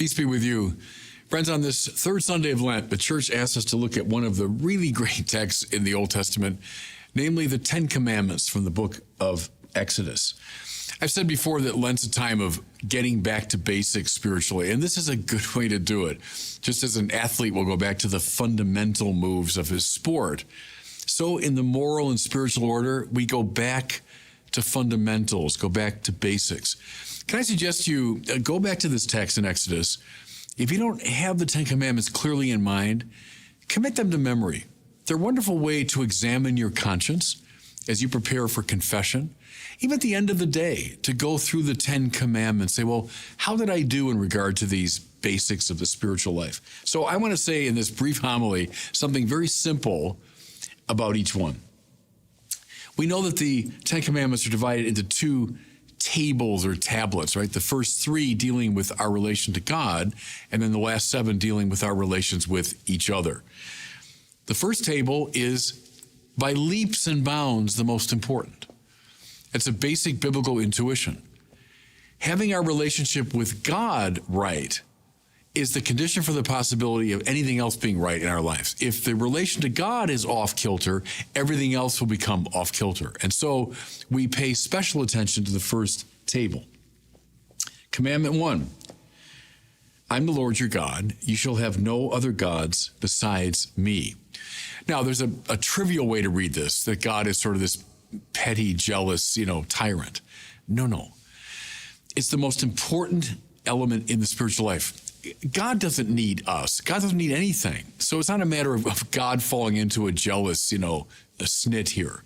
Peace be with you. Friends, on this third Sunday of Lent, the church asks us to look at one of the really great texts in the Old Testament, namely the Ten Commandments from the book of Exodus. I've said before that Lent's a time of getting back to basics spiritually, and this is a good way to do it. Just as an athlete will go back to the fundamental moves of his sport, so in the moral and spiritual order, we go back to fundamentals, go back to basics. Can I suggest you go back to this text in Exodus? If you don't have the Ten Commandments clearly in mind, commit them to memory. They're a wonderful way to examine your conscience as you prepare for confession. Even at the end of the day, to go through the Ten Commandments, say, well, how did I do in regard to these basics of the spiritual life? So I want to say in this brief homily something very simple about each one. We know that the Ten Commandments are divided into two tables or tablets, right? The first three dealing with our relation to God, and then the last seven dealing with our relations with each other. The first table is by leaps and bounds the most important. It's a basic biblical intuition. Having our relationship with God right is the condition for the possibility of anything else being right in our lives. If the relation to God is off kilter, everything else will become off kilter. And so we pay special attention to the first table. Commandment 1, I'm the Lord your God. You shall have no other gods besides me. Now, there's a trivial way to read this, that God is sort of this petty, jealous, tyrant. No. It's the most important element in the spiritual life. God doesn't need us. God doesn't need anything. So it's not a matter of God falling into a jealous, a snit here.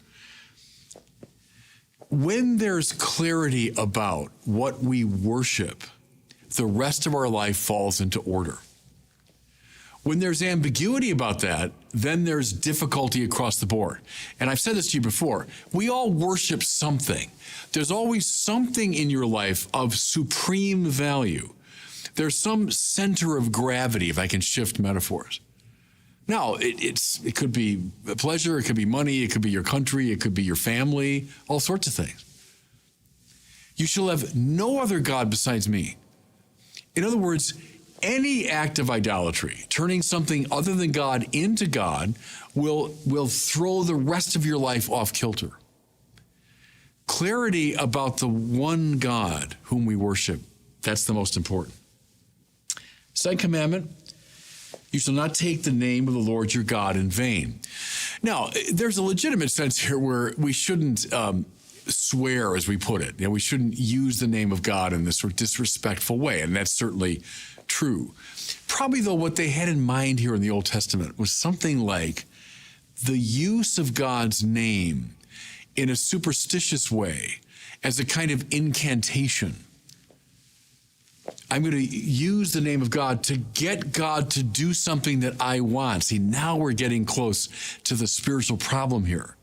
When there's clarity about what we worship, the rest of our life falls into order. When there's ambiguity about that, then there's difficulty across the board. And I've said this to you before. We all worship something. There's always something in your life of supreme value. There's some center of gravity, if I can shift metaphors. Now, it could be pleasure, it could be money, it could be your country, it could be your family, all sorts of things. You shall have no other God besides me. In other words, any act of idolatry, turning something other than God into God, will throw the rest of your life off kilter. Clarity about the one God whom we worship, that's the most important. Second commandment, you shall not take the name of the Lord your God in vain. Now, there's a legitimate sense here where we shouldn't swear, as we put it. We shouldn't use the name of God in this sort of disrespectful way, and that's certainly true. Probably, though, what they had in mind here in the Old Testament was something like the use of God's name in a superstitious way as a kind of incantation. I'm going to use the name of God to get God to do something that I want. See, now we're getting close to the spiritual problem here.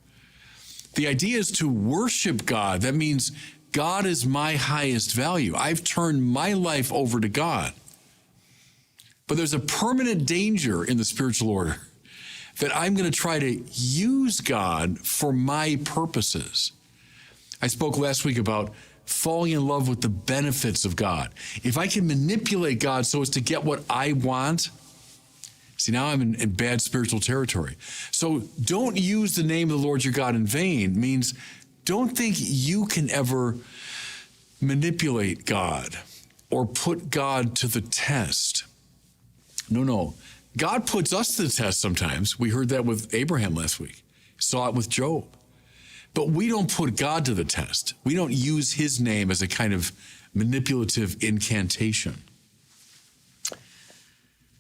The idea is to worship God. That means God is my highest value. I've turned my life over to God. But there's a permanent danger in the spiritual order that I'm going to try to use God for my purposes. I spoke last week about falling in love with the benefits of God. If I can manipulate God so as to get what I want, see, now I'm in bad spiritual territory. So don't use the name of the Lord your God in vain means don't think you can ever manipulate God or put God to the test. No. God puts us to the test sometimes. We heard that with Abraham last week. Saw it with Job. But we don't put God to the test. We don't use his name as a kind of manipulative incantation.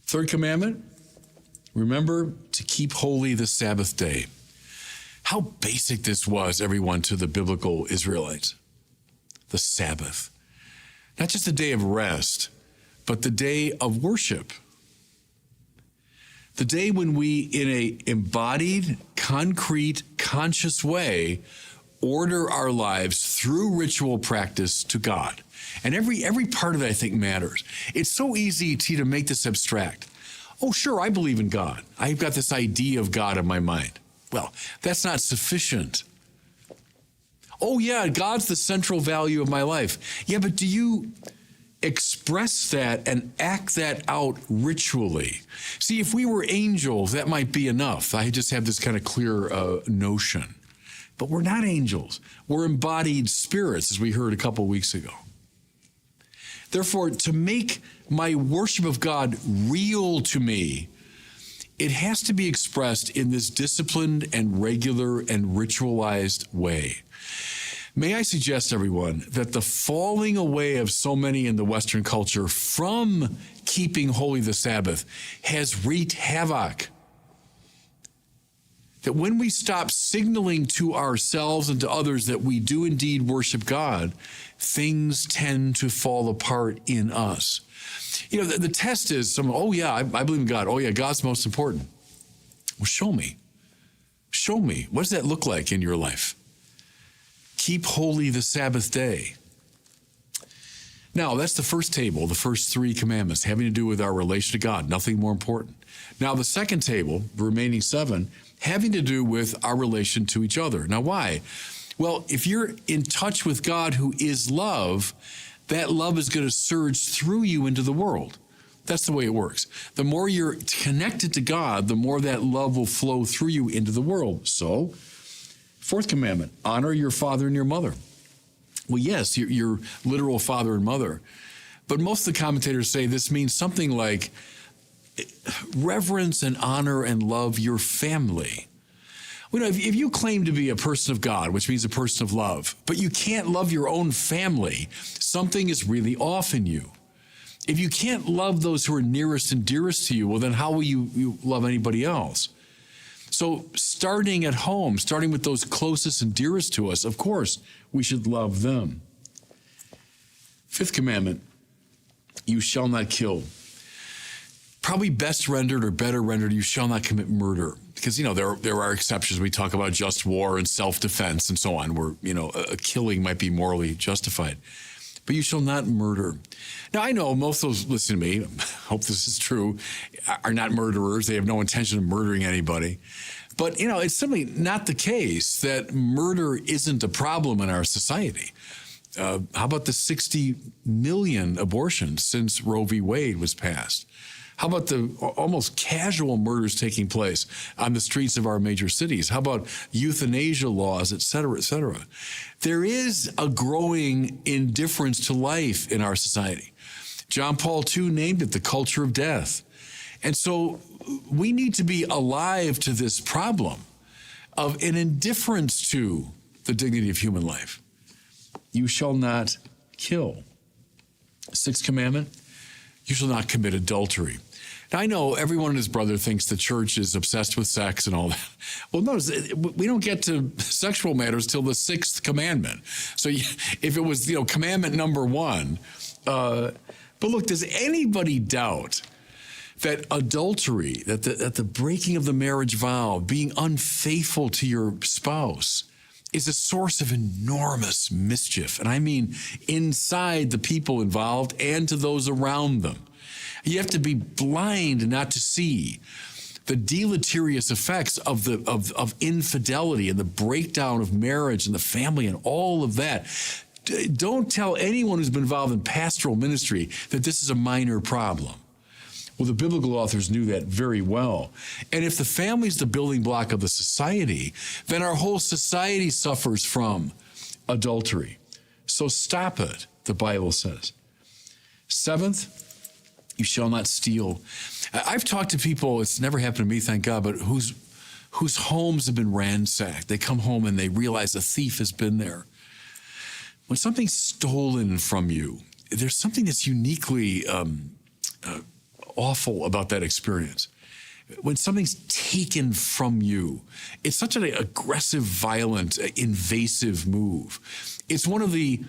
Third commandment, remember to keep holy the Sabbath day. How basic this was, everyone, to the biblical Israelites. The Sabbath. Not just a day of rest, but the day of worship. The day when we, in a embodied, concrete, conscious way, order our lives through ritual practice to God. And every part of that, I think, matters. It's so easy to make this abstract. Oh, sure, I believe in God. I've got this idea of God in my mind. Well, that's not sufficient. Oh, yeah, God's the central value of my life. Yeah, but do you express that and act that out ritually. See, if we were angels, that might be enough. I just have this kind of clear notion. But we're not angels. We're embodied spirits, as we heard a couple weeks ago. Therefore, to make my worship of God real to me, it has to be expressed in this disciplined and regular and ritualized way. May I suggest, everyone, that the falling away of so many in the Western culture from keeping holy the Sabbath has wreaked havoc. That when we stop signaling to ourselves and to others that we do indeed worship God, things tend to fall apart in us. You know, the test is, I believe in God. Oh, yeah, God's most important. Well, show me. Show me. What does that look like in your life? Keep holy the Sabbath day. Now, that's the first table, the first 3 commandments, having to do with our relation to God, nothing more important. Now, the second table, the remaining 7, having to do with our relation to each other. Now, why? Well, if you're in touch with God, who is love, that love is going to surge through you into the world. That's the way it works. The more you're connected to God, the more that love will flow through you into the world. So, 4th commandment, honor your father and your mother. Well, yes, your literal father and mother. But most of the commentators say this means something like reverence and honor and love your family. Well, if you claim to be a person of God, which means a person of love, but you can't love your own family, something is really off in you. If you can't love those who are nearest and dearest to you, well, then how will you love anybody else? So starting at home, starting with those closest and dearest to us, of course, we should love them. 5th commandment, you shall not kill. Probably best rendered or better rendered, you shall not commit murder. Because, there are exceptions. We talk about just war and self-defense and so on, where, a killing might be morally justified. But you shall not murder. Now, I know most of those listening to me, hope this is true, are not murderers. They have no intention of murdering anybody. But, it's simply not the case that murder isn't a problem in our society. How about the 60 million abortions since Roe v. Wade was passed? How about the almost casual murders taking place on the streets of our major cities? How about euthanasia laws, et cetera, et cetera? There is a growing indifference to life in our society. John Paul II named it the culture of death. And so we need to be alive to this problem of an indifference to the dignity of human life. You shall not kill. 6th commandment, you shall not commit adultery. Now, I know everyone and his brother thinks the church is obsessed with sex and all that. Well, notice, we don't get to sexual matters till the 6th commandment. So if it was, commandment number 1, but look, does anybody doubt that adultery, that the breaking of the marriage vow, being unfaithful to your spouse, is a source of enormous mischief? And I mean inside the people involved and to those around them. You have to be blind not to see the deleterious effects of infidelity and the breakdown of marriage and the family and all of that. Don't tell anyone who's been involved in pastoral ministry that this is a minor problem. Well, the biblical authors knew that very well. And if the family is the building block of the society, then our whole society suffers from adultery. So stop it, the Bible says. 7th, you shall not steal. I've talked to people, it's never happened to me, thank God, but whose homes have been ransacked. They come home and they realize a thief has been there. When something's stolen from you, there's something that's uniquely awful about that experience. When something's taken from you, it's such an aggressive, violent, invasive move. It's one of the,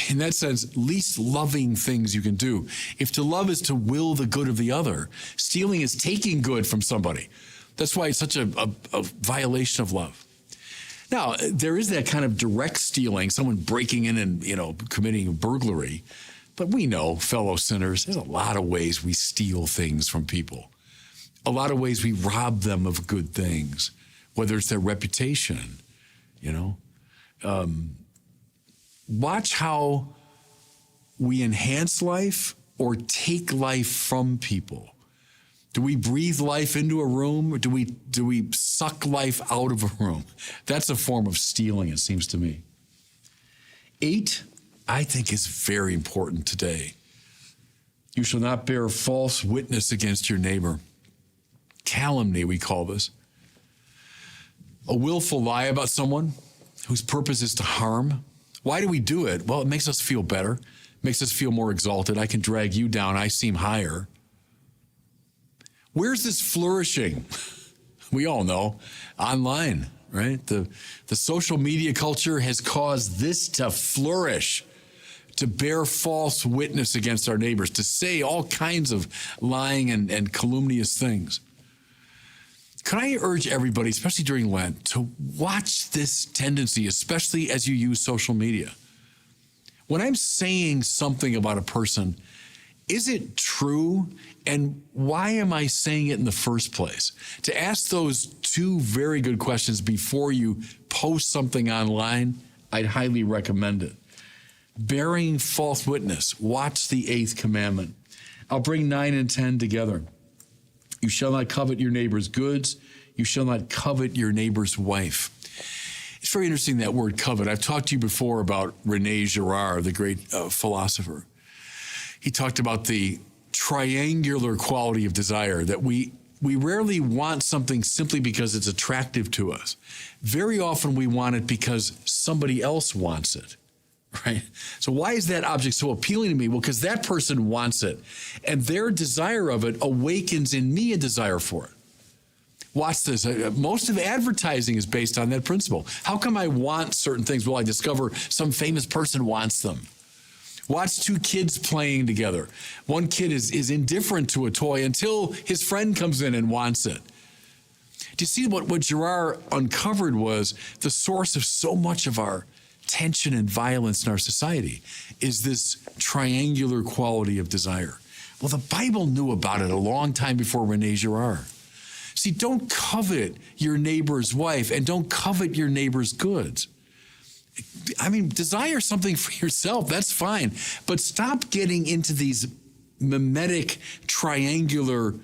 in that sense, least loving things you can do. If to love is to will the good of the other, stealing is taking good from somebody. That's why it's such a violation of love. Now, there is that kind of direct stealing, someone breaking in and, committing burglary. But we know, fellow sinners, there's a lot of ways we steal things from people. A lot of ways we rob them of good things, whether it's their reputation, Watch how we enhance life or take life from people? Do we breathe life into a room, or do we suck life out of a room? That's a form of stealing, it seems to me. 8, I think, is very important today. You shall not bear false witness against your neighbor. Calumny, we call this. A willful lie about someone whose purpose is to harm. Why do we do it? Well, it makes us feel better, makes us feel more exalted. I can drag you down. I seem higher. Where's this flourishing? We all know, online, right? The social media culture has caused this to flourish, to bear false witness against our neighbors, to say all kinds of lying and calumnious things. Can I urge everybody, especially during Lent, to watch this tendency, especially as you use social media? When I'm saying something about a person, is it true? And why am I saying it in the first place? To ask those 2 very good questions before you post something online, I'd highly recommend it. Bearing false witness. Watch the 8th commandment. I'll bring 9 and 10 together. You shall not covet your neighbor's goods. You shall not covet your neighbor's wife. It's very interesting, that word covet. I've talked to you before about René Girard, the great philosopher. He talked about the triangular quality of desire, that we rarely want something simply because it's attractive to us. Very often we want it because somebody else wants it, right? So why is that object so appealing to me? Well, because that person wants it, and their desire of it awakens in me a desire for it. Watch this. Most of advertising is based on that principle. How come I want certain things? Well, I discover some famous person wants them. Watch 2 kids playing together. One kid is indifferent to a toy until his friend comes in and wants it. Do you see what Girard uncovered was the source of so much of our tension and violence in our society is this triangular quality of desire. Well, the Bible knew about it a long time before René Girard. See, don't covet your neighbor's wife and don't covet your neighbor's goods. I mean, desire something for yourself, that's fine. But stop getting into these mimetic, triangular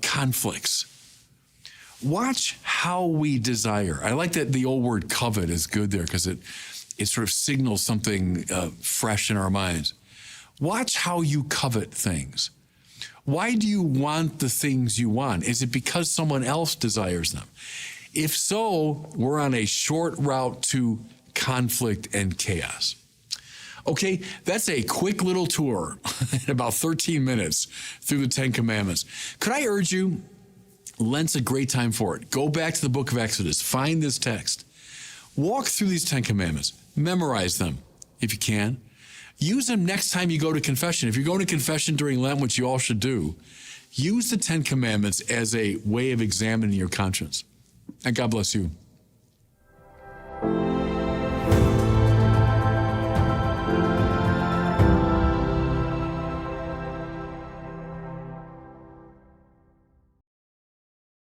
conflicts. Watch how we desire. I like that the old word covet is good there because it sort of signals something fresh in our minds. Watch how you covet things. Why do you want the things you want? Is it because someone else desires them? If so, we're on a short route to conflict and chaos. Okay, that's a quick little tour in about 13 minutes through the 10 Commandments. Could I urge you, Lent's a great time for it. Go back to the book of Exodus, find this text, walk through these 10 Commandments, memorize them if you can. Use them next time you go to confession. If you're going to confession during Lent, which you all should do, use the 10 Commandments as a way of examining your conscience. And God bless you.